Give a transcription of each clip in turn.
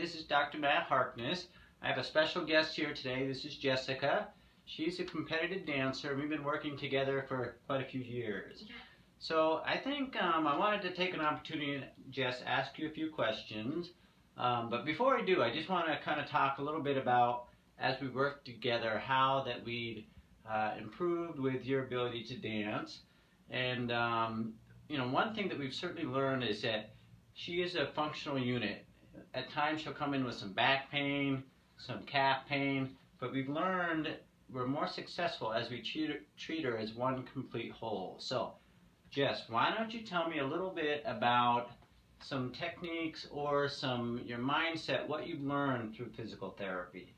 this is Dr. Matt Harkness. I have a special guest here today. This is Jessica. She's a competitive dancer. We've been working together for quite a few years. So I think I wanted to take an opportunity to just ask you a few questions. But before I do, I just want to kind of talk a little bit about, as we work together, how that we improved with your ability to dance. And one thing that we've certainly learned is that she is a functional unit. At times she'll come in with some back pain, some calf pain, but we've learned we're more successful as we treat her as one complete whole. So, Jess, why don't you tell me a little bit about some techniques or your mindset, what you've learned through physical therapy?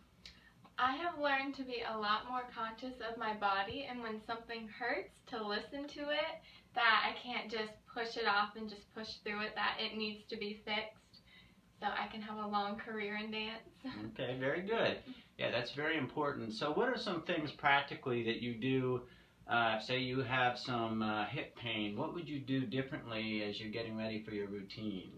I have learned to be a lot more conscious of my body, and when something hurts, to listen to it, that I can't just push it off and just push through it, that it needs to be fixed so I can have a long career in dance. Okay, very good. Yeah, that's very important. So what are some things practically that you do, say you have some hip pain, what would you do differently as you're getting ready for your routine?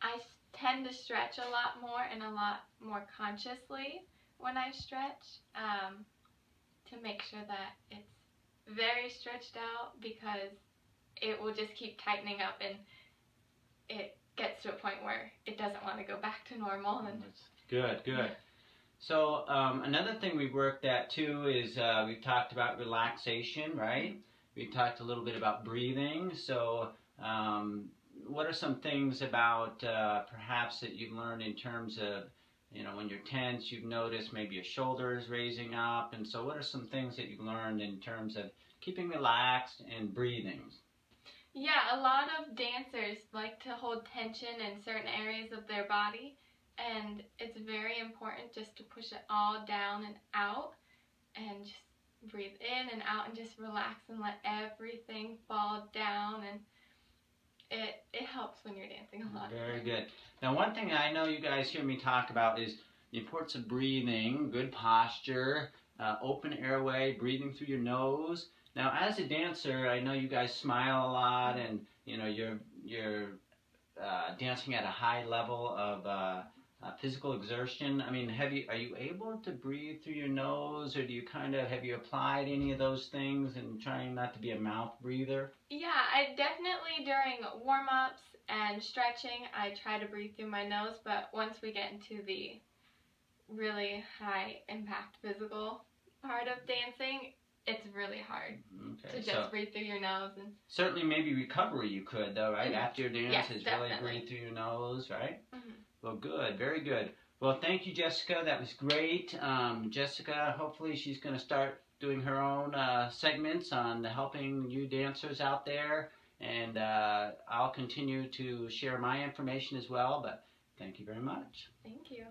I tend to stretch a lot more and a lot more consciously when I stretch, to make sure that it's very stretched out, because it will just keep tightening up and it gets to a point where it doesn't want to go back to normal. And good. So another thing we've worked at too is we've talked about relaxation, right? We talked a little bit about breathing. So what are some things about perhaps that you've learned in terms of, when you're tense, you've noticed maybe your shoulders raising up, and so what are some things that you've learned in terms of keeping relaxed and breathing? Yeah, a lot of dancers like to hold tension in certain areas of their body, and it's very important just to push it all down and out, and just breathe in and out and just relax and let everything fall down, and it helps when you're dancing a lot. Very good. Now, one thing I know you guys hear me talk about is the importance of breathing, good posture, open airway, breathing through your nose. Now, as a dancer, I know you guys smile a lot, and you're dancing at a high level of physical exertion. I mean, are you able to breathe through your nose, or have you applied any of those things and trying not to be a mouth breather? Yeah, I definitely, during warm-ups and stretching, I try to breathe through my nose, but once we get into the really high impact physical part of dancing, it's really hard to just breathe through your nose. And certainly maybe recovery you could, though, right? After your dance, yes, is really breathe through your nose, right? Mm-hmm. Well, good, very good. Well, thank you, Jessica. That was great. Jessica, hopefully she's going to start doing her own segments on helping you dancers out there, and I'll continue to share my information as well, but thank you very much. Thank you.